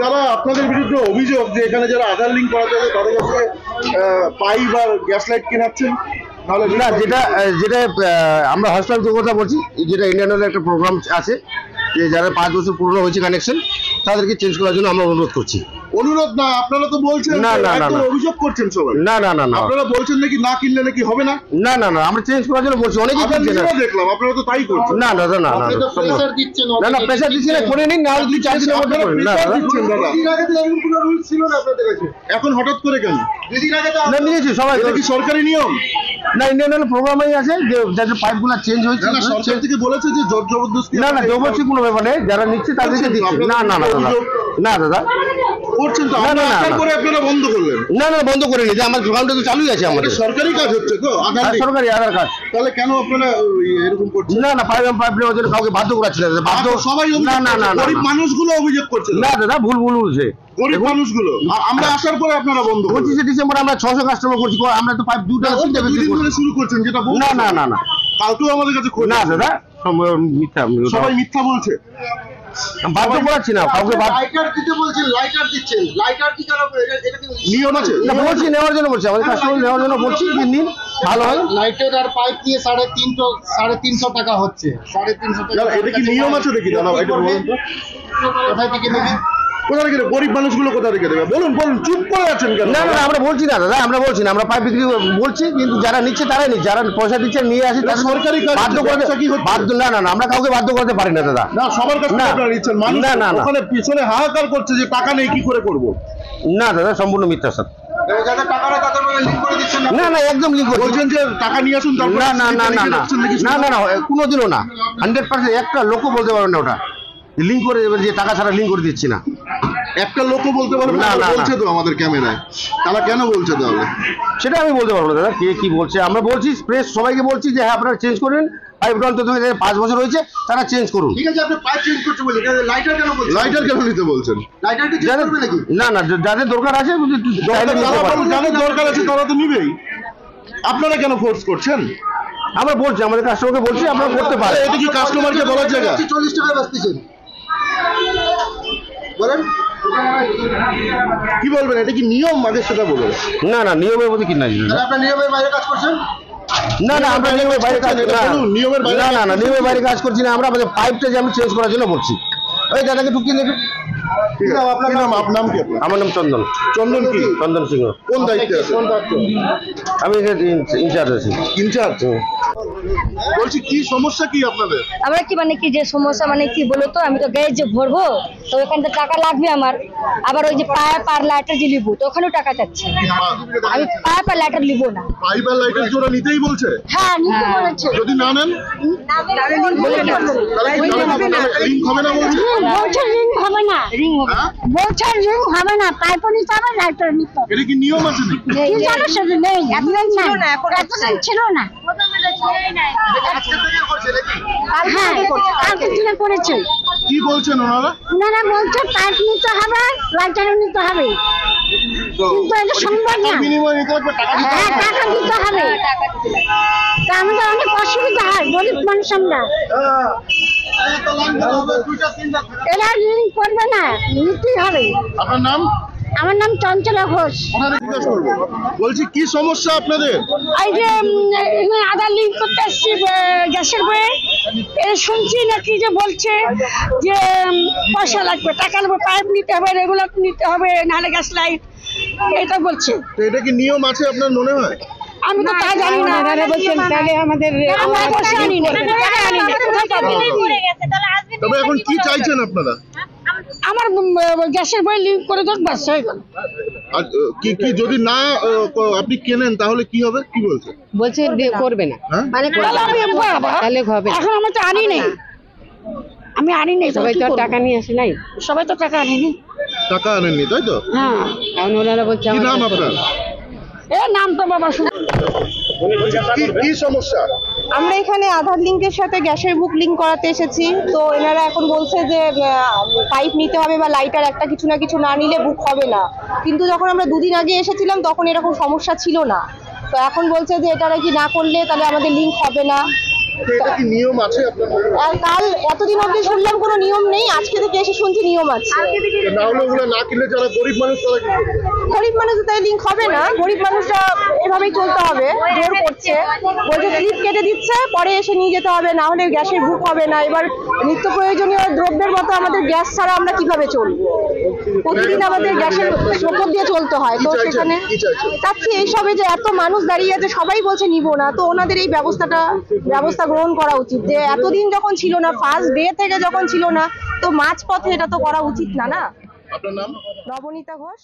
দাদা আপনাদের বিরুদ্ধে অভিযোগ যে এখানে যারা আধার লিঙ্ক করাতে আছে তাদের কাছে পাইপ আর গ্যাস লাইট কেনাচ্ছেন। না, যেটা যেটা আমরা হসপিটাল কথা বলছি, যেটা ইন্ডিয়ান অয়েলের একটা প্রোগ্রাম আছে যে যারা 5 বছর পুরনো হয়েছে কানেকশন তাদেরকে চেঞ্জ করার জন্য আমরা অনুরোধ করছি। অনুরোধ না, আপনারা তো বলছেন না না না, অভিযোগ করছেন সবাই। না না না না, আপনারা বলছেন নাকি না কিনলে নাকি হবে না। না না না, আমরা চেঞ্জ করার জন্য বলছি। অনেকেই দেখলাম আপনারা তো তাই করছেন। না না না না না, প্রেসার দিচ্ছেন। না না, প্রেসার দিচ্ছি না, করে নিন, না হলে 2-4 দিনের মধ্যে করেন। না দাদা, দুদিন আগে তো এরকম কোনো রুল ছিল না আপনাদের কাছে, এখন হঠাৎ করে কেন? দুদিন আগে তো না নিয়েছি সবাই। এটা কি সরকারি নিয়ম? না, ইন্ডিয়ান অয়েল প্রোগ্রামই আছে যে যাদের পাইপগুলো চেঞ্জ হয়েছে। না, সরকার থেকে বলেছে যে জোর জবরদস্তি। না না, জবরদস্তি কোনো ব্যাপার নেই, যারা নিচ্ছে তাদেরকে দিচ্ছে। না না না না দাদা, করছেন তো? করে আপনারা বন্ধ করলেন? না না, বন্ধ করিনি, যে আমার দোকানটা তো চালুই আছে। আমাদের সরকারি কাজ হচ্ছে তো, সরকারি আধার কাজ। তাহলে কেন আপনারা এরকম করছেন? না না, পাইপ নেওয়ার জন্য কাউকে বাধ্য করাচ্ছি না, বাধ্য সবাই। না না না, গরিব মানুষগুলো অভিযোগ করছে। না দাদা, ভুল বলছে গরিব মানুষগুলো। আমরা আসার পরে আপনারা বন্ধ করছেন। 25শে ডিসেম্বর আমরা 600 কাস্টমার করছি, আমরা তো পাইপ 2 টাকা 3 টাকা শুরু করছেন যেটা। না না না না, কালকেও আমাদের কাছে না দাদা, মিথ্যা, সবাই মিথ্যা বলছে। বাধ্য করাচ্ছি না কাউকে। লাইটার দিতে বলছেন, লাইটার দিচ্ছেন। লাইটার কি কেন? এটা কি নিয়ম আছে? না, বলছি নেওয়ার জন্য বলছি, আমাদের কাস্টমার নেওয়ার জন্য বলছি যে নিন, ভালো হয়। লাইটের আর পাইপ দিয়ে 350 টাকা হচ্ছে। 350 টাকা। এটা কি নিয়ম আছে দেখি দাদা, এটা বলুন তো। কোথায় থেকে নেবে? কোথা থেকে দেবে? গরিব মানুষগুলো কোথা থেকে দেবে? বলুন বলুন, চুপ করে আছেন কেন? না না, আমরা বলছি না দাদা, আমরা বলছি না, আমরা পাইপ বিক্রি বলছি, কিন্তু যারা নিচ্ছে তারাই নিচ্ছে, যারা পয়সা দিচ্ছে নিয়ে আসে। তারা সরকারি কাজ, বাধ্য করতে বাধ্য। না না না, আমরা কাউকে বাধ্য করতে পারি না দাদা। না, সবার কাছে আপনারা নিচ্ছেন। মানুষ না না, ওখানে পিছনে হাহাকার করছে যে টাকা নেই, কি করে করব? না দাদা, সম্পূর্ণ মিথ্যা স্যার। যাদের টাকা নেই তাদের মধ্যে লিংক করে দিচ্ছেন না না, একদম লিংক করে বলছেন যে টাকা নিয়ে আসুন। না না না না না না না, কোনোদিনও না, 100% একটা লোকও বলতে পারবেন না ওটা লিংক করে দেবেন, যে টাকা ছাড়া লিংক করে দিচ্ছি না। একটা লোকও বলতে পারবে না? বলছে তো আমাদের ক্যামেরায়। তারা কেন বলছে তাহলে? সেটা আমি বলতে পারবো না দাদা, কে কি বলছে। আমরা বলছি প্রেস সবাইকে বলছি যে হ্যাঁ আপনারা চেঞ্জ করবেন, পাইপটা অন্তত 5 বছর হয়েছে, তারা চেঞ্জ করুন। ঠিক আছে, আপনি পাইপ চেঞ্জ করতে বলছেন, লাইটার কেন বলছেন? লাইটার কেন নিতে বলছেন? লাইটার কি চেঞ্জ করবে নাকি? না না, যাদের দরকার আছে, যাদের দরকার আছে তারা তো নিবেই। আপনারা কেন ফোর্স করছেন? আমরা বলছি, আমাদের কাস্টমারকে বলছি আপনারা করতে পারেন। এটা কি কাস্টমারকে বলার জায়গা? 40 টাকা বেচতেছেন বলেন। কি বলবেন? এটা কি নিয়ম? আগে সেটা বলুন। না না, নিয়মের মধ্যে কি নাই। আপনারা নিয়মের বাইরে কাজ করছেন? না না, আমরা নিয়মের বাইরে কাজ না, নিয়মের বাইরে না না না, নিয়মের বাইরে কাজ করছি না আমরা। আমাদের পাইপটা যে আমি চেঞ্জ করার জন্য বলছি। ওই দাদাকে ঢুকিয়ে নেবে। ঠিক আছে, আপনার নাম? আপনার নাম কি? আমার নাম চন্দন। চন্দন কি? চন্দন সিংহ। কোন দায়িত্বে আছে? আমি ইনচার্জ আছি। ইনচার্জ? বলছি কি সমস্যা কি আপনাদের? আমরা কি মানে কি যে সমস্যা মানে কি বলো তো, আমি তো গ্যাস যে ভরবো তো ওখান থেকে টাকা লাগবে আমার, আবার ওই যে পাইপ আর লাইটার যে নিবো তো ওখানেও টাকা চাচ্ছে। আমি পাইপ আর লাইটার নিবো না। পাইপ আর লাইটার জোড়া নিতেই বলছে? হ্যাঁ নিতে বলেছে। যদি না নেন লিংক হবে না বলছে? বলছে রিং হবে না, রিং হবে বলছে, রিং হবে না, পাইপও নিতে হবে লাইটার নিতে হবে। এটা কি নিয়ম আছে নাকি? কি জানো সেটা নেই, এতদিন ছিল না, এতদিন ছিল না। হ্যাঁ, কালকে দিনে করেছে। কি বলছেন ওনারা? ওনারা বলছে পাইপ নিতে হবে, লাইটারও নিতে হবে, কিন্তু এটা সম্ভব না। বিনিময় নিতে হবে, টাকা দিতে হ্যাঁ, টাকা দিতে হবে। তা আমাদের অনেক অসুবিধা হয়, গরিব মানুষ আমরা। এরা ঋণ করবে না, নিতেই হবে। আপনার নাম? আমার নাম চঞ্চলা ঘোষ। বলছি কি সমস্যা আপনাদের? এই যে আধার লিঙ্ক করতে আসছি গ্যাসের বইয়ে, শুনছি নাকি যে বলছে যে পয়সা লাগবে, টাকা লাগবে, পাইপ নিতে হবে, রেগুলার নিতে হবে, নাহলে গ্যাস লাইট, এটা বলছে। তো এটা কি নিয়ম আছে আপনার মনে হয়? আমি তো তা জানি না। বলছেন তাহলে আমাদের তবে এখন কি চাইছেন আপনারা? আমার গ্যাসের বই লিঙ্ক করে দেন, বাস হয়ে গেল। কি কি যদি না আপনি কেনেন তাহলে কি হবে? কি বলছে? বলছে করবে না, মানে তাহলে হবে। এখন আমি তো আনি নেই, আমি আনি নেই। সবাই তো টাকা নিয়ে আসে নাই, সবাই তো টাকা আনিনি। টাকা আনেননি তাই তো? হ্যাঁ, এখন ওনারা বলছে কি নাম আপনার? এ নাম তো বাবা শুনে। কি সমস্যা? আমরা এখানে আধার লিঙ্কের সাথে গ্যাসের বুক লিঙ্ক করাতে এসেছি, তো এনারা এখন বলছে যে পাইপ নিতে হবে বা লাইটার একটা কিছু না কিছু না নিলে বুক হবে না, কিন্তু যখন আমরা 2 দিন আগে এসেছিলাম তখন এরকম সমস্যা ছিল না। তো এখন বলছে যে এটা নাকি না করলে তাহলে আমাদের লিঙ্ক হবে না, তো এটা কি নিয়ম আছে আপনার? আর কাল এতদিন অবধি শুনলাম কোনো নিয়ম নেই, আজকে থেকে এসে শুনছি নিয়ম আছে। না হলে ওগুলো না কিনলে যারা গরিব মানুষ তারা কি করবে? গরিব মানুষ তাই লিঙ্ক হবে না, গরিব মানুষরা এভাবেই চলতে হবে, জোর করছে, বলছে স্লিপ কেটে দিচ্ছে, পরে এসে নিয়ে যেতে হবে, না হলে গ্যাসের বুক হবে না। এবার নিত্য প্রয়োজনীয় দ্রব্যের মতো আমাদের গ্যাস ছাড়া আমরা কিভাবে চলবো? প্রতিদিন আমাদের গ্যাসের ওপর দিয়ে চলতে হয়, তো কি চাইছেন? সেখানে কি চাইছেন? চাচ্ছি এইসবে যে এত মানুষ দাঁড়িয়ে আছে, সবাই বলছে নিবো না, তো ওনাদের এই ব্যবস্থা গ্রহণ করা উচিত। যে এতদিন যখন ছিল না, ফার্স্ট ডে থেকে যখন ছিল না, তো মাঝপথে এটা তো করা উচিত না। আপনার নাম? নবনীতা ঘোষ।